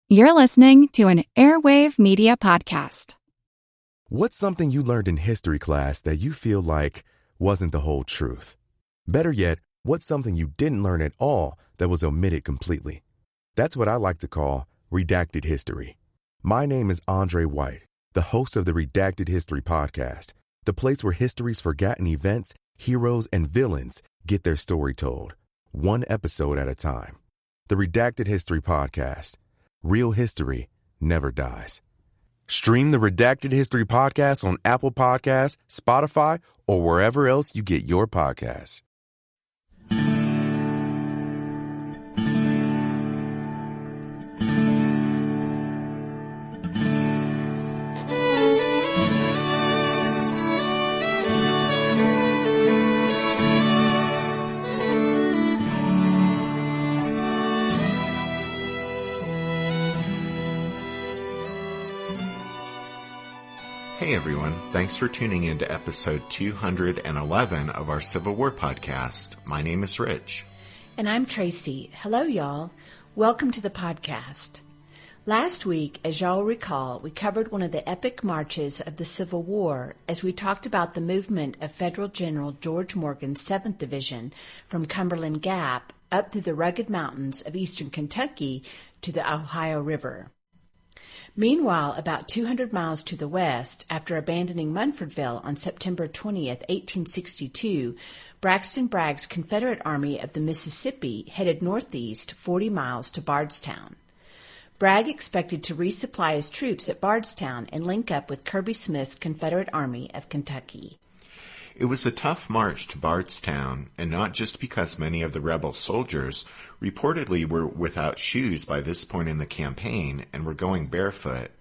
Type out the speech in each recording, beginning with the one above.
You're listening to an Airwave Media Podcast. What's something you learned in history class that you feel like wasn't the whole truth? Better yet, what's something you didn't learn at all that was omitted completely? That's what I like to call redacted history. My name is Andre White, the host of the Redacted History Podcast, the place where history's forgotten events, heroes, and villains get their story told, one episode at a time. The Redacted History Podcast. Real history never dies. Stream the Redacted History Podcast on Apple Podcasts, Spotify, or wherever else you get your podcasts. Hey everyone, thanks for tuning in to episode 211 of our Civil War podcast. My name is Rich. And I'm Tracy. Hello y'all. Welcome to the podcast. Last week, as y'all recall, we covered one of the epic marches of the Civil War as we talked about the movement of Federal General George Morgan's 7th Division from Cumberland Gap up through the rugged mountains of eastern Kentucky to the Ohio River. Meanwhile, about 200 miles to the west, after abandoning Munfordville on September 20th, 1862, Braxton Bragg's Confederate Army of the Mississippi headed northeast 40 miles to Bardstown. Bragg expected to resupply his troops at Bardstown and link up with Kirby Smith's Confederate Army of Kentucky. It was a tough march to Bardstown, and not just because many of the rebel soldiers reportedly were without shoes by this point in the campaign and were going barefoot.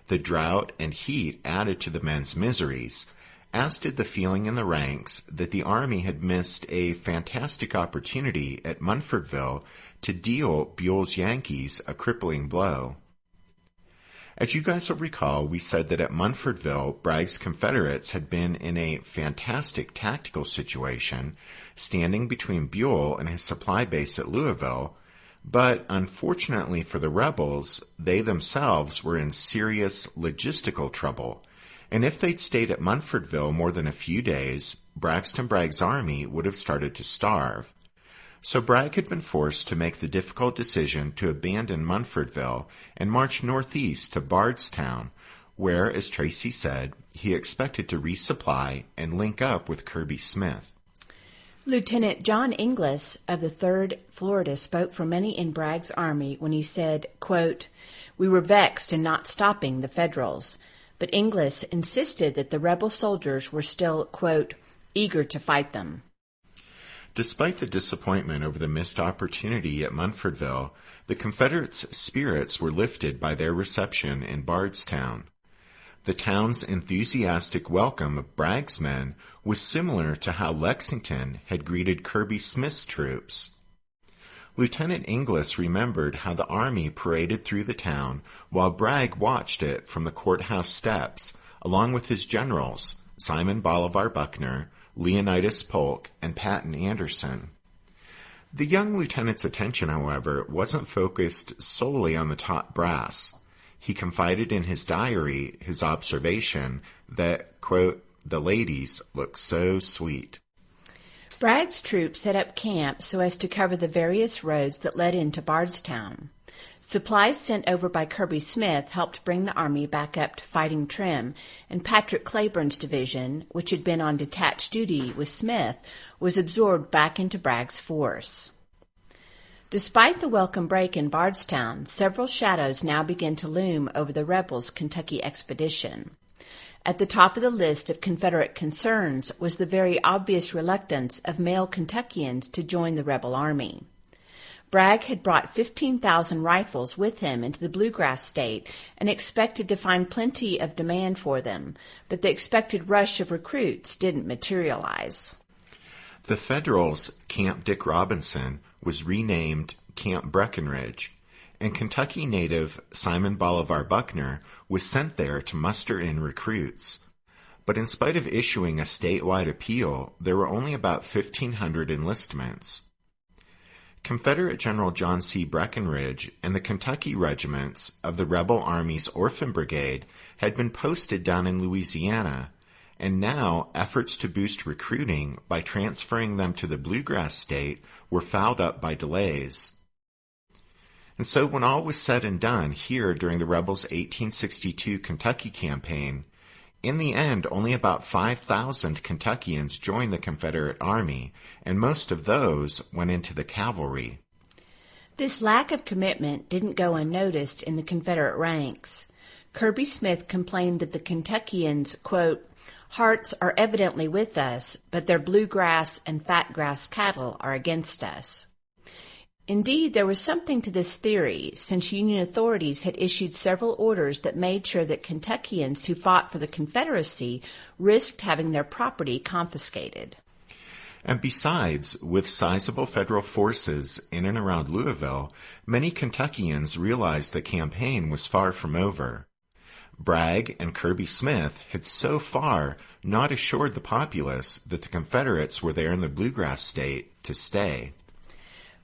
The drought and heat added to the men's miseries, as did the feeling in the ranks that the army had missed a fantastic opportunity at Munfordville to deal Buell's Yankees a crippling blow. As you guys will recall, we said that at Munfordville, Bragg's Confederates had been in a fantastic tactical situation, standing between Buell and his supply base at Louisville, but unfortunately for the rebels, they themselves were in serious logistical trouble, and if they'd stayed at Munfordville more than a few days, Braxton Bragg's army would have started to starve. So Bragg had been forced to make the difficult decision to abandon Munfordville and march northeast to Bardstown, where, as Tracy said, he expected to resupply and link up with Kirby Smith. Lieutenant John Inglis of the 3rd Florida spoke for many in Bragg's army when he said, quote, "We were vexed in not stopping the Federals," but Inglis insisted that the rebel soldiers were still, quote, "eager to fight them." Despite the disappointment over the missed opportunity at Munfordville, the Confederates' spirits were lifted by their reception in Bardstown. The town's enthusiastic welcome of Bragg's men was similar to how Lexington had greeted Kirby Smith's troops. Lieutenant Inglis remembered how the army paraded through the town while Bragg watched it from the courthouse steps, along with his generals, Simon Bolivar Buckner, Leonidas Polk, and Patton Anderson. The young lieutenant's attention, however, wasn't focused solely on the top brass. He confided in his diary his observation that, quote, "the ladies look so sweet." Bragg's troops set up camp so as to cover the various roads that led into Bardstown. Supplies sent over by Kirby Smith helped bring the army back up to fighting trim, and Patrick Cleburne's division, which had been on detached duty with Smith, was absorbed back into Bragg's force. Despite the welcome break in Bardstown, several shadows now began to loom over the rebels' Kentucky expedition. At the top of the list of Confederate concerns was the very obvious reluctance of male Kentuckians to join the rebel army. Bragg had brought 15,000 rifles with him into the Bluegrass State and expected to find plenty of demand for them, but the expected rush of recruits didn't materialize. The Federals' Camp Dick Robinson was renamed Camp Breckinridge, and Kentucky native Simon Bolivar Buckner was sent there to muster in recruits. But in spite of issuing a statewide appeal, there were only about 1,500 enlistments. Confederate General John C. Breckinridge and the Kentucky regiments of the rebel Army's Orphan Brigade had been posted down in Louisiana, and now efforts to boost recruiting by transferring them to the Bluegrass State were fouled up by delays. And so when all was said and done here during the rebels' 1862 Kentucky campaign, in the end only about 5,000 Kentuckians joined the Confederate Army, and most of those went into the cavalry. This lack of commitment didn't go unnoticed in the Confederate ranks. Kirby Smith complained that the Kentuckians, quote, "hearts are evidently with us, but their bluegrass and fat grass cattle are against us." Indeed, there was something to this theory, since Union authorities had issued several orders that made sure that Kentuckians who fought for the Confederacy risked having their property confiscated. And besides, with sizable federal forces in and around Louisville, many Kentuckians realized the campaign was far from over. Bragg and Kirby Smith had so far not assured the populace that the Confederates were there in the Bluegrass State to stay.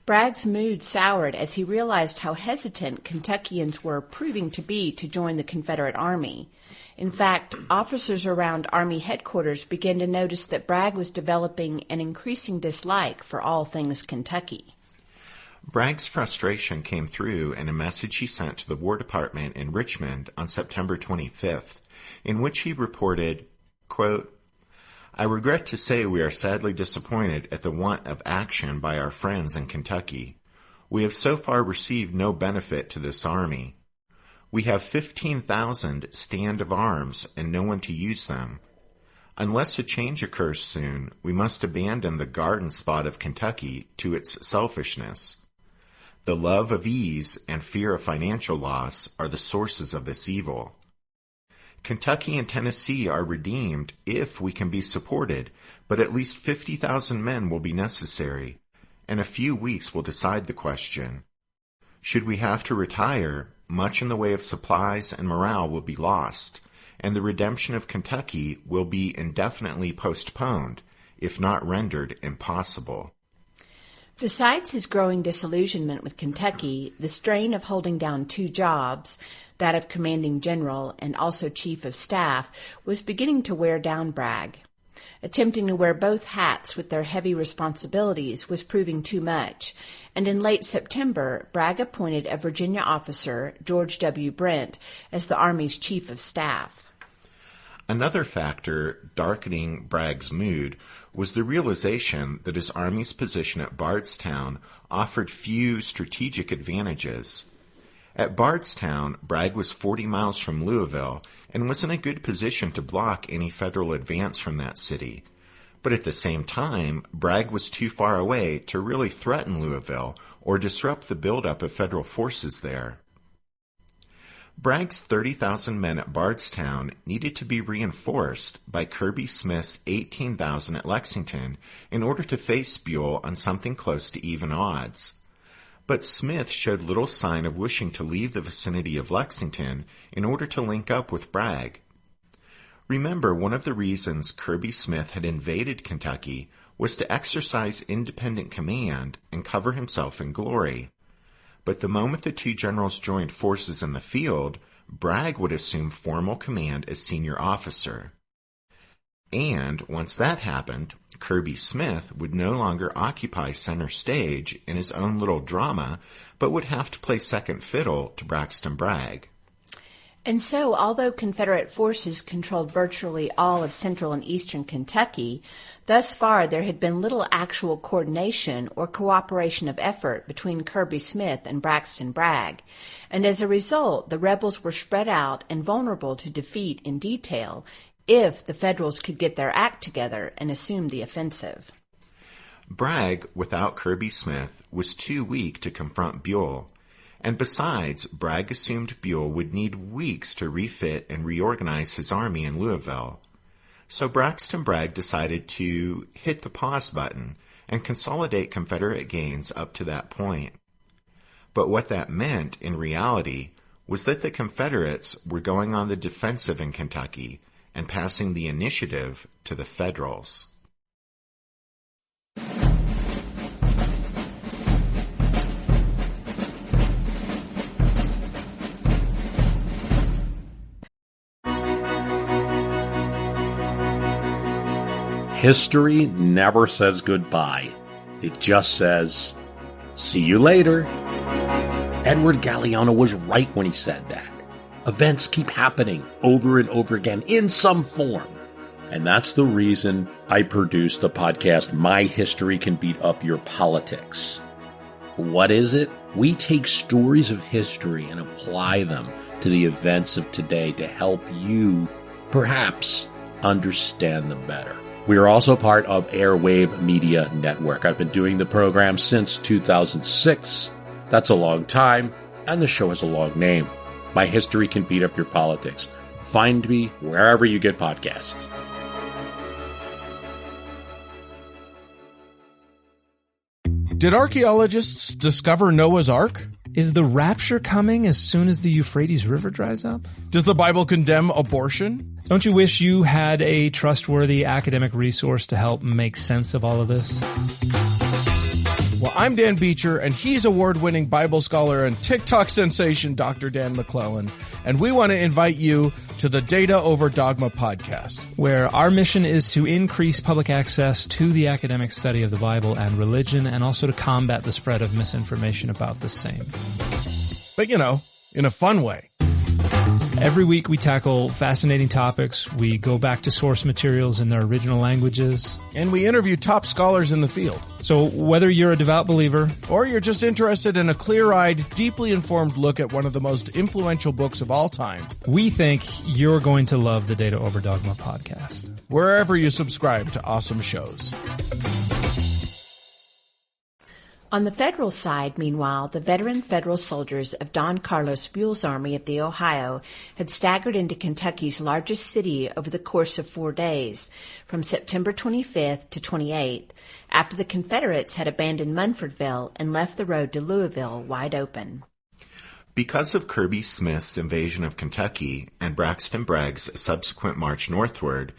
Bragg's mood soured as he realized how hesitant Kentuckians were proving to be to join the Confederate Army. In fact, officers around Army headquarters began to notice that Bragg was developing an increasing dislike for all things Kentucky. Bragg's frustration came through in a message he sent to the War Department in Richmond on September 25th, in which he reported, quote, "I regret to say we are sadly disappointed at the want of action by our friends in Kentucky. We have so far received no benefit to this army. We have 15,000 stand of arms and no one to use them. Unless a change occurs soon, we must abandon the garden spot of Kentucky to its selfishness. The love of ease and fear of financial loss are the sources of this evil. Kentucky and Tennessee are redeemed if we can be supported, but at least 50,000 men will be necessary, and a few weeks will decide the question. Should we have to retire, much in the way of supplies and morale will be lost, and the redemption of Kentucky will be indefinitely postponed, if not rendered impossible." Besides his growing disillusionment with Kentucky, the strain of holding down two jobs, that of commanding general and also chief of staff, was beginning to wear down Bragg. Attempting to wear both hats with their heavy responsibilities was proving too much, and in late September, Bragg appointed a Virginia officer, George W. Brent, as the Army's chief of staff. Another factor darkening Bragg's mood was the realization that his Army's position at Bardstown offered few strategic advantages. At Bardstown, Bragg was 40 miles from Louisville and was in a good position to block any federal advance from that city. But at the same time, Bragg was too far away to really threaten Louisville or disrupt the buildup of federal forces there. Bragg's 30,000 men at Bardstown needed to be reinforced by Kirby Smith's 18,000 at Lexington in order to face Buell on something close to even odds. But Smith showed little sign of wishing to leave the vicinity of Lexington in order to link up with Bragg. Remember, one of the reasons Kirby Smith had invaded Kentucky was to exercise independent command and cover himself in glory. But the moment the two generals joined forces in the field, Bragg would assume formal command as senior officer. And once that happened, Kirby Smith would no longer occupy center stage in his own little drama, but would have to play second fiddle to Braxton Bragg. And so, although Confederate forces controlled virtually all of central and eastern Kentucky, thus far there had been little actual coordination or cooperation of effort between Kirby Smith and Braxton Bragg, and as a result, the rebels were spread out and vulnerable to defeat in detail if the Federals could get their act together and assume the offensive. Bragg, without Kirby Smith, was too weak to confront Buell. And besides, Bragg assumed Buell would need weeks to refit and reorganize his army in Louisville. So Braxton Bragg decided to hit the pause button and consolidate Confederate gains up to that point. But what that meant, in reality, was that the Confederates were going on the defensive in Kentucky and passing the initiative to the Federals. history never says goodbye. It just says, see you later. Edward Galeano was right when he said that. Events keep happening over and over again in some form. And that's the reason I produced the podcast, My History Can Beat Up Your Politics. What is it? We take stories of history and apply them to the events of today to help you, perhaps, understand them better. We are also part of Airwave Media Network. I've been doing the program since 2006. That's a long time, and the show has a long name. My History Can Beat Up Your Politics. Find me wherever you get podcasts. Did archaeologists discover Noah's Ark? Is the rapture coming as soon as the Euphrates River dries up? Does the Bible condemn abortion? Don't you wish you had a trustworthy academic resource to help make sense of all of this? Well, I'm Dan Beecher, and he's award-winning Bible scholar and TikTok sensation Dr. Dan McClellan, and we want to invite you to the Data Over Dogma podcast, where our mission is to increase public access to the academic study of the Bible and religion, and also to combat the spread of misinformation about the same. But, in a fun way. Every week we tackle fascinating topics, we go back to source materials in their original languages, and we interview top scholars in the field. So whether you're a devout believer, or you're just interested in a clear-eyed, deeply informed look at one of the most influential books of all time, we think you're going to love the Data Over Dogma podcast. Wherever you subscribe to awesome shows. On the federal side, meanwhile, the veteran federal soldiers of Don Carlos Buell's Army of the Ohio had staggered into Kentucky's largest city over the course of 4 days, from September 25th to 28th, after the Confederates had abandoned Munfordville and left the road to Louisville wide open. Because of Kirby Smith's invasion of Kentucky and Braxton Bragg's subsequent march northward,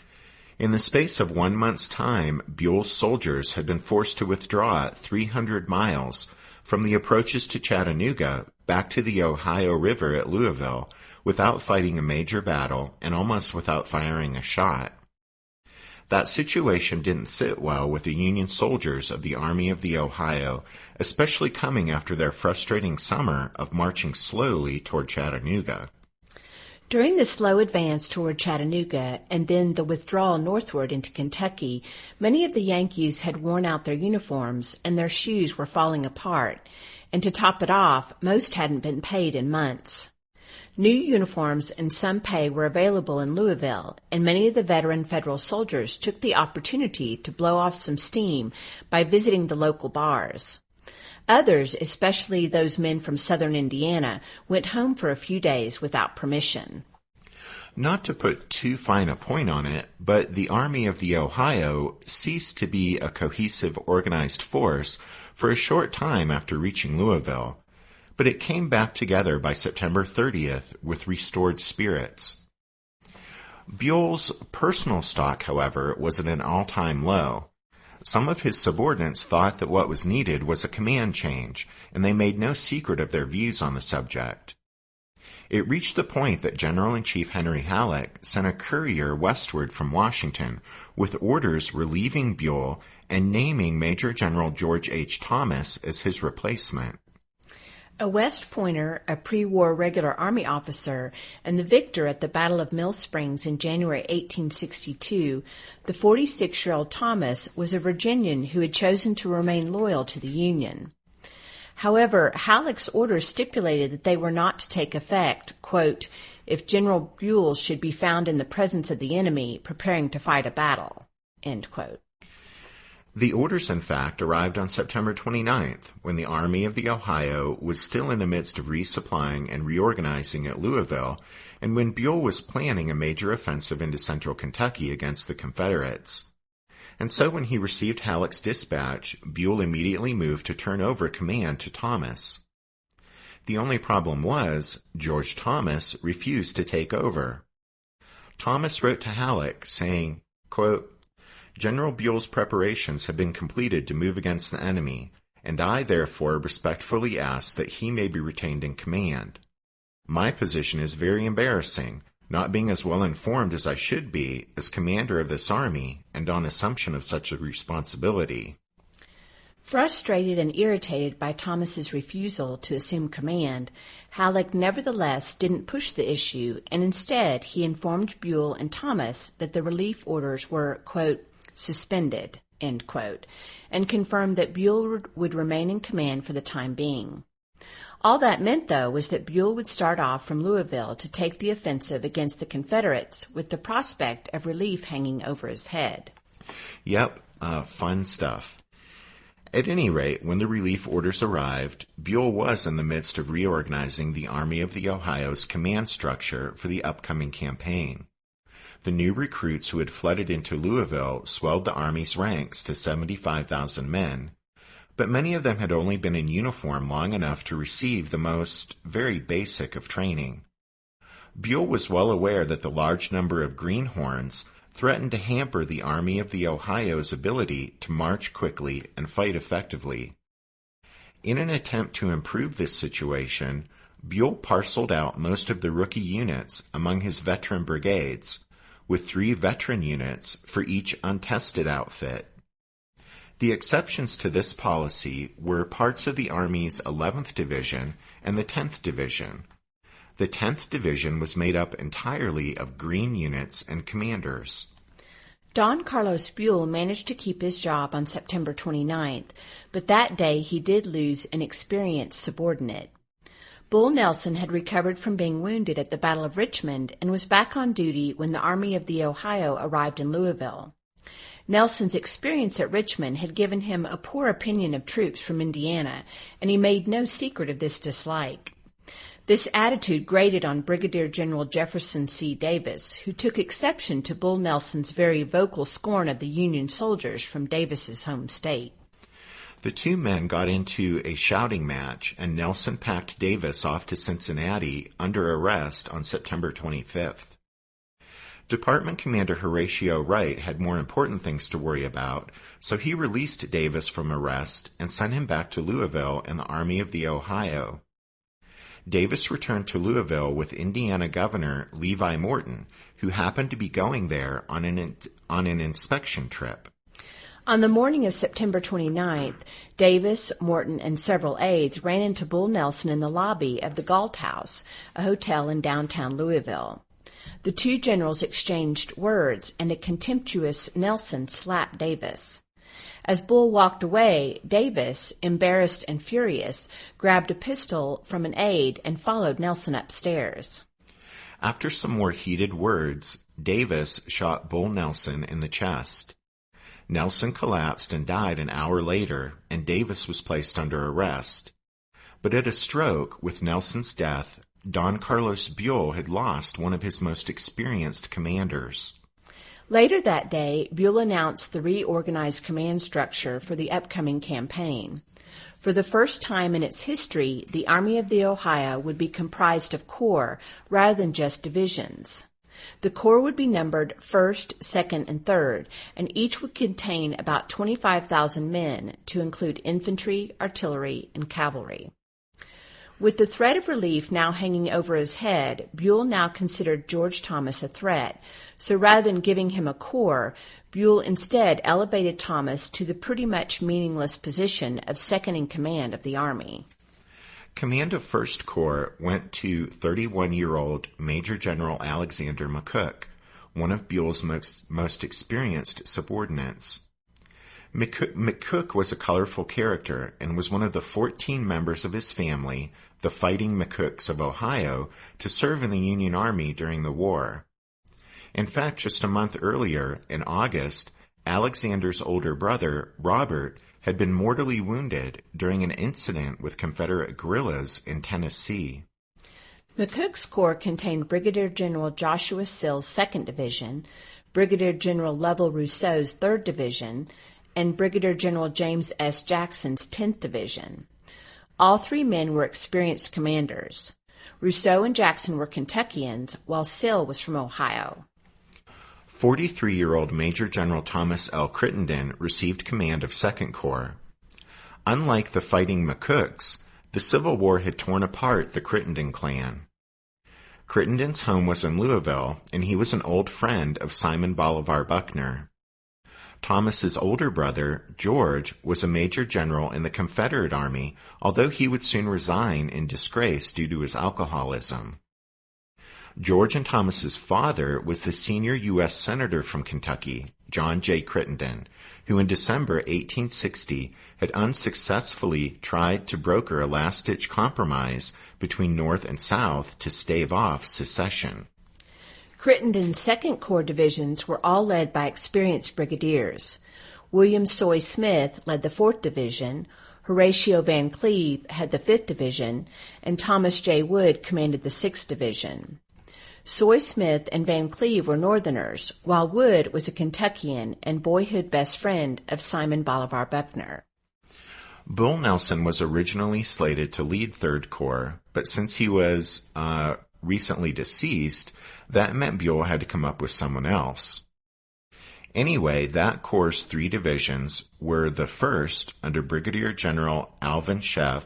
in the space of 1 month's time, Buell's soldiers had been forced to withdraw 300 miles from the approaches to Chattanooga back to the Ohio River at Louisville without fighting a major battle and almost without firing a shot. That situation didn't sit well with the Union soldiers of the Army of the Ohio, especially coming after their frustrating summer of marching slowly toward Chattanooga. During the slow advance toward Chattanooga and then the withdrawal northward into Kentucky, many of the Yankees had worn out their uniforms and their shoes were falling apart, and to top it off, most hadn't been paid in months. New uniforms and some pay were available in Louisville, and many of the veteran federal soldiers took the opportunity to blow off some steam by visiting the local bars. Others, especially those men from southern Indiana, went home for a few days without permission. Not to put too fine a point on it, but the Army of the Ohio ceased to be a cohesive, organized force for a short time after reaching Louisville, but it came back together by September 30th with restored spirits. Buell's personal stock, however, was at an all-time low. Some of his subordinates thought that what was needed was a command change, and they made no secret of their views on the subject. It reached the point that General-in-Chief Henry Halleck sent a courier westward from Washington with orders relieving Buell and naming Major General George H. Thomas as his replacement. A West Pointer, a pre-war regular Army officer, and the victor at the Battle of Mill Springs in January 1862, the 46-year-old Thomas was a Virginian who had chosen to remain loyal to the Union. However, Halleck's orders stipulated that they were not to take effect, quote, if General Buell should be found in the presence of the enemy preparing to fight a battle, end quote. The orders, in fact, arrived on September 29th, when the Army of the Ohio was still in the midst of resupplying and reorganizing at Louisville, and when Buell was planning a major offensive into central Kentucky against the Confederates. And so when he received Halleck's dispatch, Buell immediately moved to turn over command to Thomas. The only problem was, George Thomas refused to take over. Thomas wrote to Halleck, saying, quote, General Buell's preparations have been completed to move against the enemy, and I therefore respectfully ask that he may be retained in command. My position is very embarrassing, not being as well informed as I should be as commander of this army and on assumption of such a responsibility. Frustrated and irritated by Thomas's refusal to assume command, Halleck nevertheless didn't push the issue, and instead he informed Buell and Thomas that the relief orders were, quote, suspended, end quote, and confirmed that Buell would remain in command for the time being. All that meant, though, was that Buell would start off from Louisville to take the offensive against the Confederates with the prospect of relief hanging over his head. Yep, fun stuff. At any rate, when the relief orders arrived, Buell was in the midst of reorganizing the Army of the Ohio's command structure for the upcoming campaign. The new recruits who had flooded into Louisville swelled the Army's ranks to 75,000 men, but many of them had only been in uniform long enough to receive the most very basic of training. Buell was well aware that the large number of greenhorns threatened to hamper the Army of the Ohio's ability to march quickly and fight effectively. In an attempt to improve this situation, Buell parceled out most of the rookie units among his veteran brigades, with 3 veteran units for each untested outfit. The exceptions to this policy were parts of the Army's 11th Division and the 10th Division. The 10th Division was made up entirely of green units and commanders. Don Carlos Buell managed to keep his job on September 29th, but that day he did lose an experienced subordinate. Bull Nelson had recovered from being wounded at the Battle of Richmond and was back on duty when the Army of the Ohio arrived in Louisville. Nelson's experience at Richmond had given him a poor opinion of troops from Indiana, and he made no secret of this dislike. This attitude grated on Brigadier General Jefferson C. Davis, who took exception to Bull Nelson's very vocal scorn of the Union soldiers from Davis's home state. The two men got into a shouting match, and Nelson packed Davis off to Cincinnati under arrest on September 25th. Department Commander Horatio Wright had more important things to worry about, so he released Davis from arrest and sent him back to Louisville and the Army of the Ohio. Davis returned to Louisville with Indiana Governor Levi Morton, who happened to be going there on an inspection trip. On the morning of September 29th, Davis, Morton, and several aides ran into Bull Nelson in the lobby of the Galt House, a hotel in downtown Louisville. The two generals exchanged words, and a contemptuous Nelson slapped Davis. As Bull walked away, Davis, embarrassed and furious, grabbed a pistol from an aide and followed Nelson upstairs. After some more heated words, Davis shot Bull Nelson in the chest. Nelson collapsed and died an hour later, and Davis was placed under arrest. But at a stroke, with Nelson's death, Don Carlos Buell had lost one of his most experienced commanders. Later that day, Buell announced the reorganized command structure for the upcoming campaign. For the first time in its history, the Army of the Ohio would be comprised of corps rather than just divisions. The corps would be numbered 1st, 2nd, and 3rd, and each would contain about 25,000 men to include infantry, artillery, and cavalry. With the threat of relief now hanging over his head, Buell now considered George Thomas a threat, so rather than giving him a corps, Buell instead elevated Thomas to the pretty much meaningless position of second in command of the Army. Command of 1st Corps went to 31-year-old Major General Alexander McCook, one of Buell's most experienced subordinates. McCook was a colorful character and was one of the 14 members of his family, the Fighting McCooks of Ohio, to serve in the Union Army during the war. In fact, just a month earlier, in August, Alexander's older brother, Robert, had been mortally wounded during an incident with Confederate guerrillas in Tennessee. McCook's corps contained Brigadier General Joshua Sill's 2nd Division, Brigadier General Lovell Rousseau's 3rd Division, and Brigadier General James S. Jackson's 10th Division. All three men were experienced commanders. Rousseau and Jackson were Kentuckians, while Sill was from Ohio. 43-year-old Major General Thomas L. Crittenden received command of 2nd Corps. Unlike the Fighting McCooks, the Civil War had torn apart the Crittenden clan. Crittenden's home was in Louisville, and he was an old friend of Simon Bolivar Buckner. Thomas's older brother, George, was a major general in the Confederate Army, although he would soon resign in disgrace due to his alcoholism. George and Thomas's father was the senior U.S. Senator from Kentucky, John J. Crittenden, who in December 1860 had unsuccessfully tried to broker a last-ditch compromise between North and South to stave off secession. Crittenden's Second Corps divisions were all led by experienced brigadiers. William Soy Smith led the 4th Division, Horatio Van Cleve had the 5th Division, and Thomas J. Wood commanded the 6th Division. Soy Smith and Van Cleve were Northerners, while Wood was a Kentuckian and boyhood best friend of Simon Bolivar Buckner. Bull Nelson was originally slated to lead 3rd Corps, but since he was recently deceased, that meant Buell had to come up with someone else. Anyway, that Corps' 3 divisions were the 1st under Brigadier General Alvin Sheff,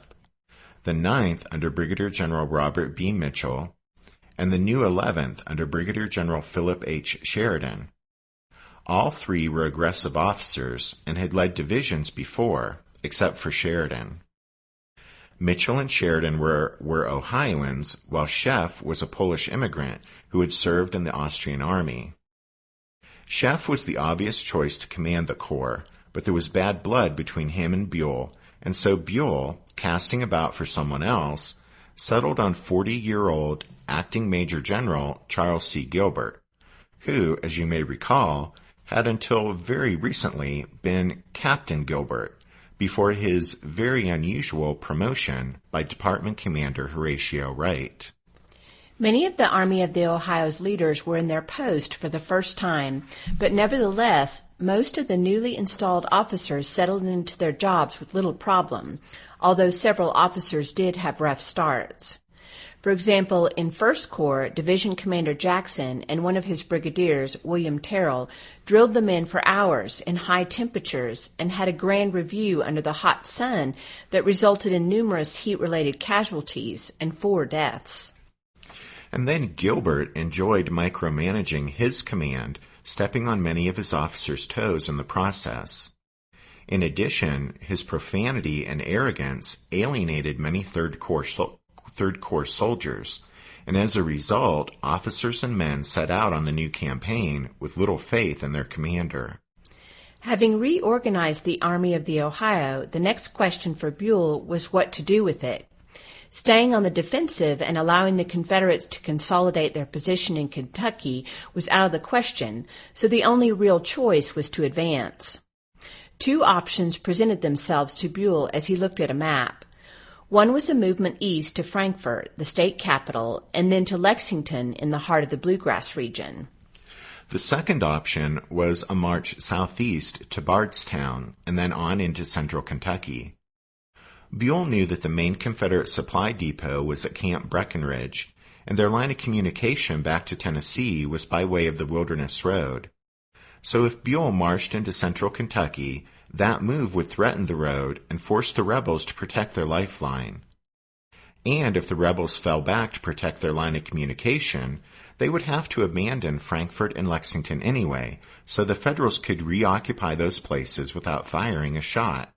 the 9th under Brigadier General Robert B. Mitchell, and the new 11th under Brigadier General Philip H. Sheridan. All 3 were aggressive officers and had led divisions before, except for Sheridan. Mitchell and Sheridan were Ohioans, while Sheff was a Polish immigrant who had served in the Austrian army. Sheff was the obvious choice to command the Corps, but there was bad blood between him and Buell, and so Buell, casting about for someone else, settled on 40-year-old acting Major General Charles C. Gilbert, who, as you may recall, had until very recently been Captain Gilbert, before his very unusual promotion by Department Commander Horatio Wright. Many of the Army of the Ohio's leaders were in their post for the first time, but nevertheless, most of the newly installed officers settled into their jobs with little problem, although several officers did have rough starts. For example, in 1st Corps, Division Commander Jackson and one of his brigadiers, William Terrell, drilled the men for hours in high temperatures and had a grand review under the hot sun that resulted in numerous heat-related casualties and 4 deaths. And then Gilbert enjoyed micromanaging his command, stepping on many of his officers' toes in the process. In addition, his profanity and arrogance alienated many Third Corps soldiers, and as a result, officers and men set out on the new campaign with little faith in their commander. Having reorganized the Army of the Ohio, the next question for Buell was what to do with it. Staying on the defensive and allowing the Confederates to consolidate their position in Kentucky was out of the question, so the only real choice was to advance. 2 options presented themselves to Buell as he looked at a map. One was a movement east to Frankfort, the state capital, and then to Lexington in the heart of the Bluegrass region. The second option was a march southeast to Bardstown and then on into central Kentucky. Buell knew that the main Confederate supply depot was at Camp Breckinridge, and their line of communication back to Tennessee was by way of the Wilderness Road. So if Buell marched into central Kentucky, that move would threaten the road and force the rebels to protect their lifeline. And if the rebels fell back to protect their line of communication, they would have to abandon Frankfort and Lexington anyway, so the Federals could reoccupy those places without firing a shot.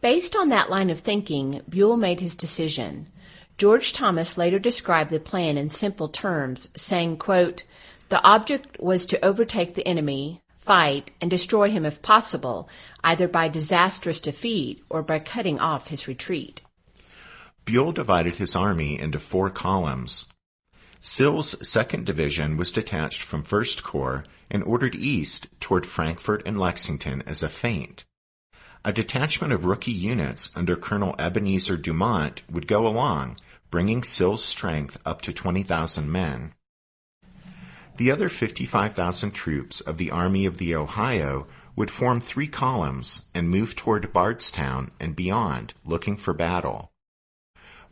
Based on that line of thinking, Buell made his decision. George Thomas later described the plan in simple terms, saying, quote, "The object was to overtake the enemy, fight, and destroy him if possible, either by disastrous defeat or by cutting off his retreat." Buell divided his army into 4 columns. Sill's 2nd Division was detached from 1st Corps and ordered east toward Frankfort and Lexington as a feint. A detachment of rookie units under Colonel Ebenezer Dumont would go along, bringing Sill's strength up to 20,000 men. The other 55,000 troops of the Army of the Ohio would form 3 columns and move toward Bardstown and beyond, looking for battle.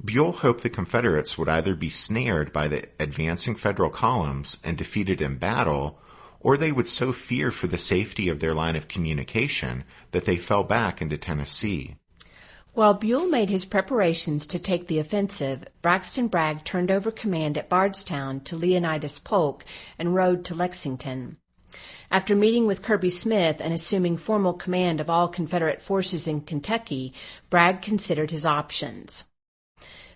Buell hoped the Confederates would either be snared by the advancing Federal columns and defeated in battle, or they would so fear for the safety of their line of communication that they fell back into Tennessee. While Buell made his preparations to take the offensive, Braxton Bragg turned over command at Bardstown to Leonidas Polk and rode to Lexington. After meeting with Kirby Smith and assuming formal command of all Confederate forces in Kentucky, Bragg considered his options.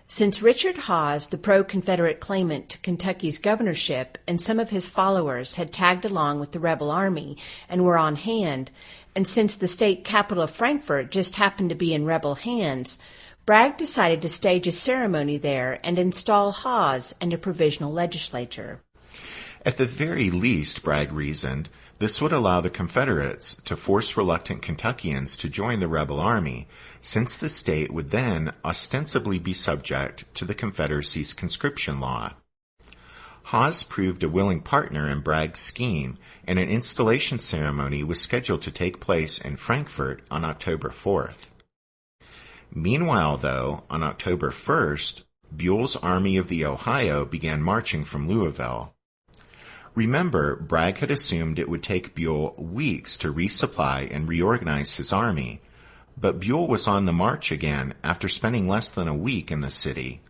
Since Richard Hawes, the pro-Confederate claimant to Kentucky's governorship, and some of his followers had tagged along with the rebel army and were on hand, and since the state capital of Frankfort just happened to be in rebel hands, Bragg decided to stage a ceremony there and install Hawes and a provisional legislature. At the very least, Bragg reasoned, this would allow the Confederates to force reluctant Kentuckians to join the rebel army, since the state would then ostensibly be subject to the Confederacy's conscription law. Hawes proved a willing partner in Bragg's scheme, and an installation ceremony was scheduled to take place in Frankfort on October 4th. Meanwhile, though, on October 1st, Buell's Army of the Ohio began marching from Louisville. Remember, Bragg had assumed it would take Buell weeks to resupply and reorganize his army, but Buell was on the march again after spending less than a week in the city.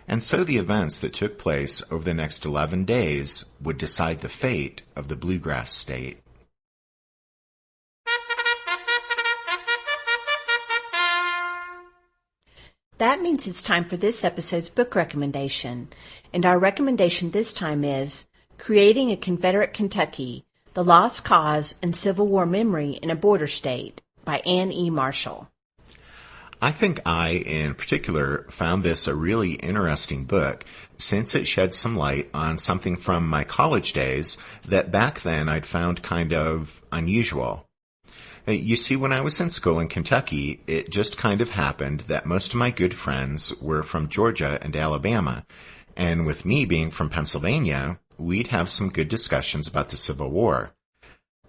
And so the events that took place over the next 11 days would decide the fate of the Bluegrass State. That means it's time for this episode's book recommendation, and our recommendation this time is Creating a Confederate Kentucky, The Lost Cause and Civil War Memory in a Border State by Anne E. Marshall. I think I, in particular, found this a really interesting book since it shed some light on something from my college days that back then I'd found kind of unusual. You see, when I was in school in Kentucky, it just kind of happened that most of my good friends were from Georgia and Alabama, and with me being from Pennsylvania, we'd have some good discussions about the Civil War.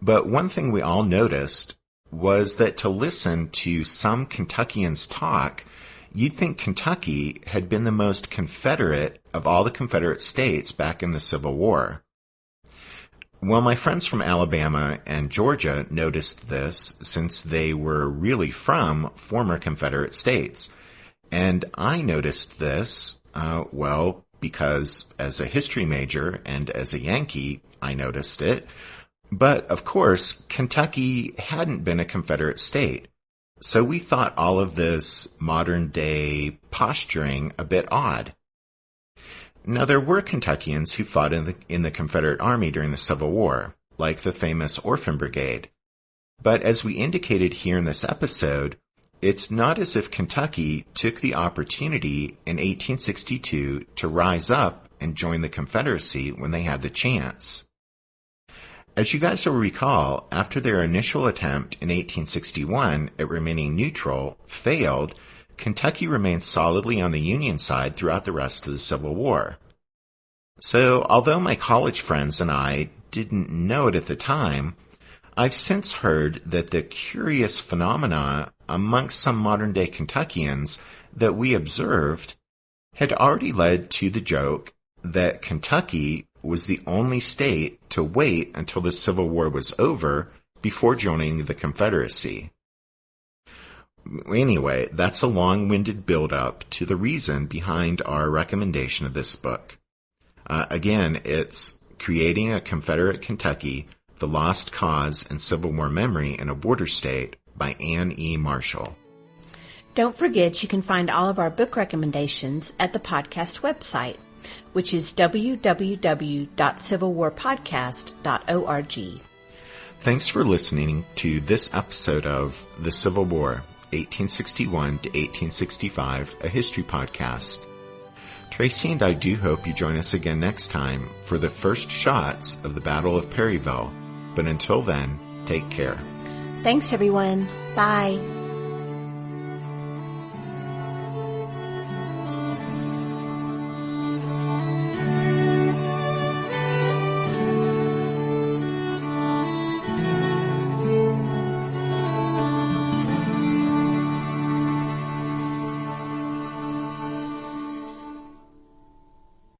But one thing we all noticed was that to listen to some Kentuckians talk, you'd think Kentucky had been the most Confederate of all the Confederate states back in the Civil War. Well, my friends from Alabama and Georgia noticed this since they were really from former Confederate states. And I noticed this, because as a history major and as a Yankee, I noticed it. But, of course, Kentucky hadn't been a Confederate state, so we thought all of this modern-day posturing a bit odd. Now, there were Kentuckians who fought in the Confederate Army during the Civil War, like the famous Orphan Brigade. But as we indicated here in this episode, it's not as if Kentucky took the opportunity in 1862 to rise up and join the Confederacy when they had the chance. As you guys will recall, after their initial attempt in 1861 at remaining neutral failed, Kentucky remained solidly on the Union side throughout the rest of the Civil War. So, although my college friends and I didn't know it at the time, I've since heard that the curious phenomena amongst some modern-day Kentuckians that we observed had already led to the joke that Kentucky was the only state to wait until the Civil War was over before joining the Confederacy. Anyway, that's a long-winded build-up to the reason behind our recommendation of this book. Again, it's Creating a Confederate Kentucky, The Lost Cause and Civil War Memory in a Border State by Anne E. Marshall. Don't forget you can find all of our book recommendations at the podcast website, which is www.civilwarpodcast.org. Thanks for listening to this episode of The Civil War, 1861 to 1865, a history podcast. Tracy and I do hope you join us again next time for the first shots of the Battle of Perryville. But until then, take care. Thanks, everyone. Bye.